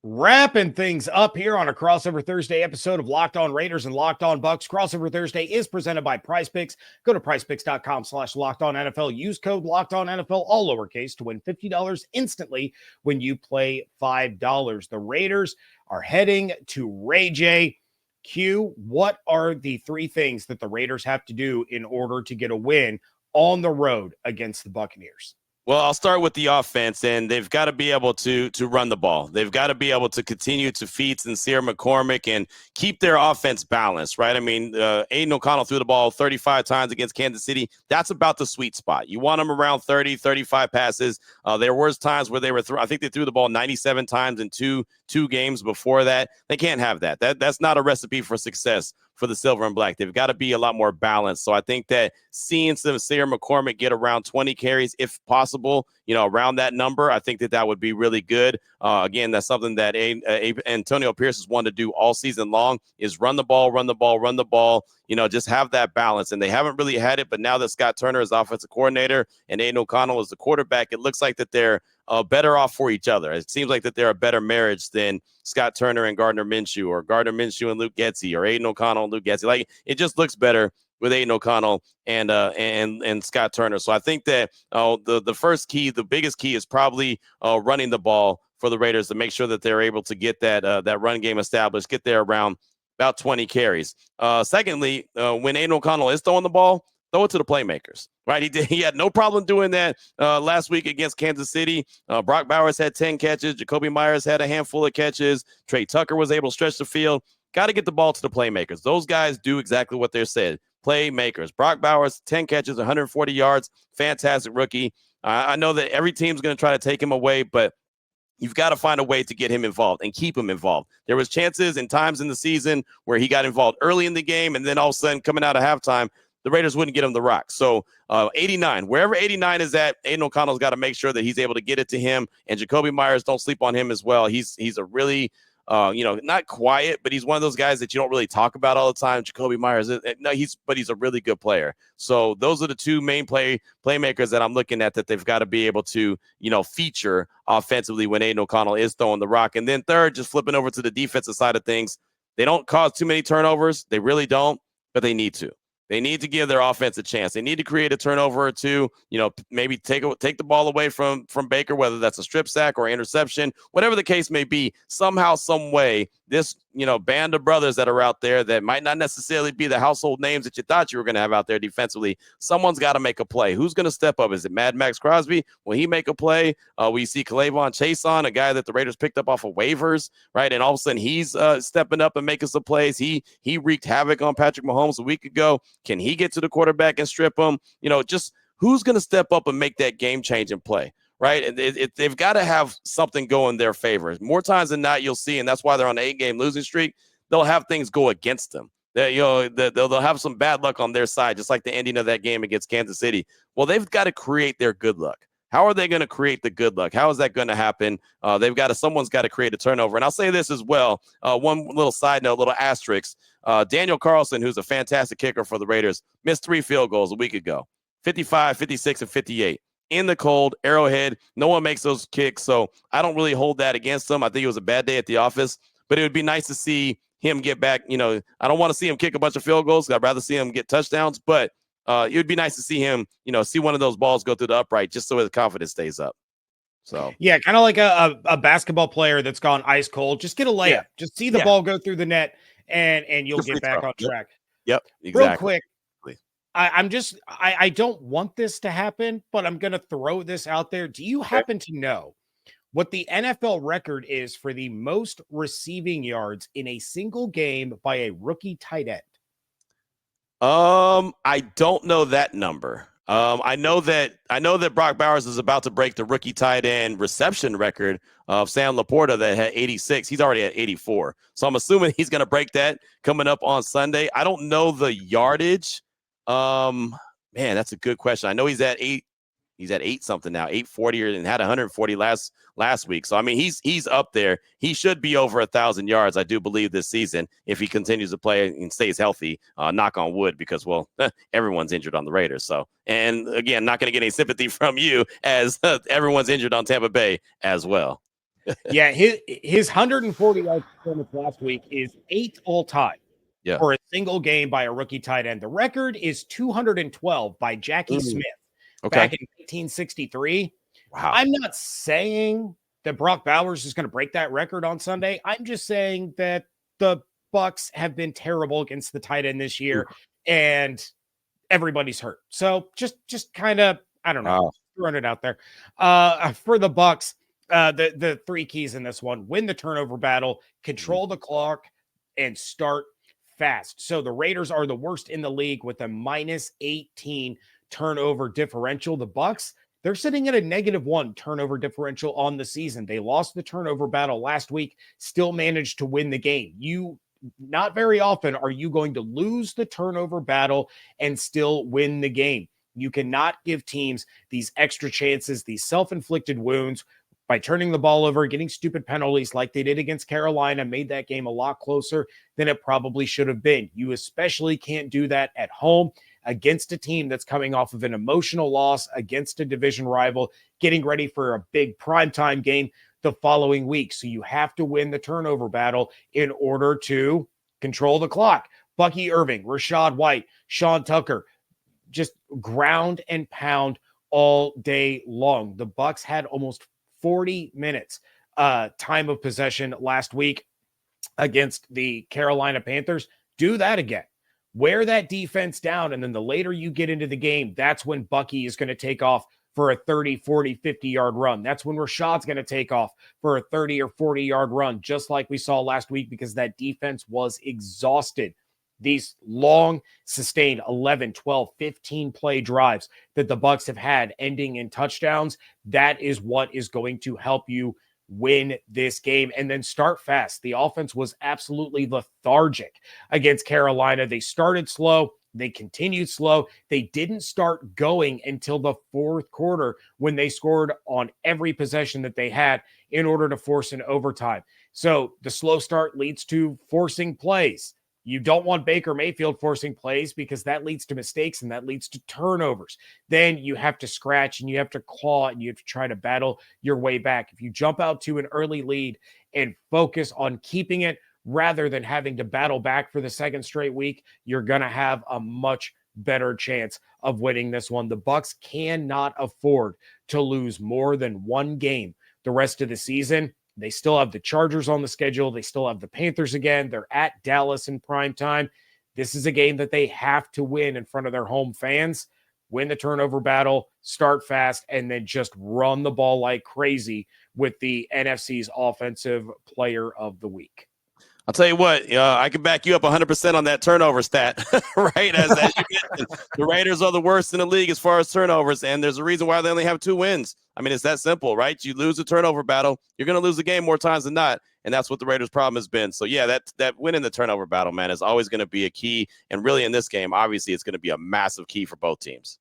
Wrapping things up here on a Crossover Thursday episode of Locked On Raiders and Locked On Bucs. Crossover Thursday is presented by PrizePicks. Go to PrizePicks.com/LockedOnNFL. Use code LockedOnNFL, all lowercase, to win $50 instantly when you play $5. The Raiders are heading to Ray J. Q, what are the three things that the Raiders have to do in order to get a win on the road against the Buccaneers? Well, I'll start with the offense, and they've got to be able to run the ball. They've got to be able to continue to feed Sincere McCormick and keep their offense balanced, right? I mean, Aiden O'Connell threw the ball 35 times against Kansas City. That's about the sweet spot. You want them around 30, 35 passes. There was times where they were I think they threw the ball 97 times in two games before that. They can't have that. That's not a recipe for success for the Silver and Black. They've got to be a lot more balanced. So I think that seeing Sincere McCormick get around 20 carries, if possible, around that number, I think that would be really good. Again, that's something that Antonio Pierce has wanted to do all season long, is run the ball, just have that balance. And they haven't really had it, but now that Scott Turner is offensive coordinator and Aiden O'Connell is the quarterback, it looks like that they're better off for each other. It seems like that they're a better marriage than Scott Turner and Gardner Minshew, or Gardner Minshew and Luke Getsy, or Aiden O'Connell and Luke Getsy. Like, it just looks better with Aiden O'Connell and Scott Turner. So I think that the first key, the biggest key, is probably running the ball for the Raiders to make sure that they're able to get that run game established, get there around about 20 carries. Secondly, when Aiden O'Connell is throwing the ball, throw it to the playmakers, right? He had no problem doing that last week against Kansas City. Brock Bowers had 10 catches. Jacoby Myers had a handful of catches. Trey Tucker was able to stretch the field. Got to get the ball to the playmakers. Those guys do exactly what they're said. Playmakers. Brock Bowers, 10 catches, 140 yards. Fantastic rookie. I know that every team's going to try to take him away, but you've got to find a way to get him involved and keep him involved. There was chances and times in the season where he got involved early in the game, and then all of a sudden, coming out of halftime, the Raiders wouldn't get him the rock. So 89, wherever 89 is at, Aiden O'Connell's got to make sure that he's able to get it to him. And Jacoby Myers, don't sleep on him as well. He's a really, not quiet, but he's one of those guys that you don't really talk about all the time. Jacoby Myers, he's a really good player. So those are the two main playmakers that I'm looking at that they've got to be able to, feature offensively when Aiden O'Connell is throwing the rock. And then third, just flipping over to the defensive side of things, they don't cause too many turnovers. They really don't, but they need to. They need to give their offense a chance. They need to create a turnover or two, maybe take the ball away from Baker, whether that's a strip sack or interception, whatever the case may be. Somehow, some way, this, band of brothers that are out there that might not necessarily be the household names that you thought you were going to have out there defensively, someone's got to make a play. Who's going to step up? Is it Mad Max Crosby? Will he make a play? We see K'Lavon Chaisson, a guy that the Raiders picked up off of waivers, right? And all of a sudden he's stepping up and making some plays. He wreaked havoc on Patrick Mahomes a week ago. Can he get to the quarterback and strip him? Just who's going to step up and make that game-changing play, right? And they've got to have something go in their favor. More times than not, you'll see, and that's why they're on an 8-game losing streak, they'll have things go against them. They'll have some bad luck on their side, just like the ending of that game against Kansas City. Well, they've got to create their good luck. How are they going to create the good luck? How is that going to happen? Someone's got to create a turnover. And I'll say this as well. One little side note, little asterisk. Daniel Carlson, who's a fantastic kicker for the Raiders, missed 3 field goals a week ago. 55, 56, and 58. In the cold, Arrowhead. No one makes those kicks, so I don't really hold that against him. I think it was a bad day at the office, but it would be nice to see him get back. I don't want to see him kick a bunch of field goals. I'd rather see him get touchdowns, but it would be nice to see him, see one of those balls go through the upright just so his confidence stays up. So yeah, kind of like a basketball player that's gone ice cold. Just get a layup. Yeah. Just see the ball go through the net, and you'll get back on track. Yep, exactly. Real quick, I don't want this to happen, but I'm going to throw this out there. Do you happen to know what the NFL record is for the most receiving yards in a single game by a rookie tight end? I don't know that number. I know that Brock Bowers is about to break the rookie tight end reception record of Sam Laporta that had 86. He's already at 84. So I'm assuming he's going to break that coming up on Sunday. I don't know the yardage. Man, that's a good question. I know he's at 8. He's at 8 something now, 840, and had 140 last week. So I mean, he's up there. He should be over 1,000 yards, I do believe, this season if he continues to play and stays healthy. Knock on wood, because everyone's injured on the Raiders. So, and again, not going to get any sympathy from you as everyone's injured on Tampa Bay as well. Yeah, his 140 yard performance last week is 8th all time Yeah. for a single game by a rookie tight end. The record is 212 by Jackie Smith Okay. back in 1963. Wow. I'm not saying that Brock Bowers is going to break that record on Sunday. I'm just saying that the Bucs have been terrible against the tight end this year, and everybody's hurt. So just kind of, I don't know, Wow. throwing it out there. For the Bucs, the three keys in this one: win the turnover battle, control the clock, and start fast. So the Raiders are the worst in the league with a minus 18 turnover differential. The Bucs, they're sitting at a -1 turnover differential on the season. They lost the turnover battle last week, still managed to win the game. Not very often are you going to lose the turnover battle and still win the game. You cannot give teams these extra chances, these self-inflicted wounds by turning the ball over, getting stupid penalties like they did against Carolina, made that game a lot closer than it probably should have been. You especially can't do that at home against a team that's coming off of an emotional loss against a division rival, getting ready for a big primetime game the following week. So you have to win the turnover battle in order to control the clock. Bucky Irving, Rashad White, Sean Tucker, just ground and pound all day long. The Bucs had almost 40 minutes time of possession last week against the Carolina Panthers. Do that again. Wear that defense down, and then the later you get into the game, that's when Bucky is going to take off for a 30, 40, 50-yard run. That's when Rashad's going to take off for a 30 or 40-yard run, just like we saw last week, because that defense was exhausted. These long, sustained 11, 12, 15-play drives that the Bucs have had ending in touchdowns, that is what is going to help you win this game. And then start fast. The offense was absolutely lethargic against Carolina. They started slow. They continued slow. They didn't start going until the fourth quarter when they scored on every possession that they had in order to force an overtime. So the slow start leads to forcing plays. You don't want Baker Mayfield forcing plays because that leads to mistakes and that leads to turnovers. Then you have to scratch and you have to claw and you have to try to battle your way back. If you jump out to an early lead and focus on keeping it rather than having to battle back for the second straight week, you're going to have a much better chance of winning this one. The Bucs cannot afford to lose more than one game the rest of the season. They still have the Chargers on the schedule. They still have the Panthers again. They're at Dallas in prime time. This is a game that they have to win in front of their home fans. Win the turnover battle, start fast, and then just run the ball like crazy with the NFC's offensive player of the week. I'll tell you what, I can back you up 100% on that turnover stat, right? As you mentioned, the Raiders are the worst in the league as far as turnovers, and there's a reason why they only have 2 wins. I mean, it's that simple, right? You lose the turnover battle, you're going to lose the game more times than not, and that's what the Raiders' problem has been. So, yeah, that win in the turnover battle, man, is always going to be a key, and really in this game, obviously, it's going to be a massive key for both teams.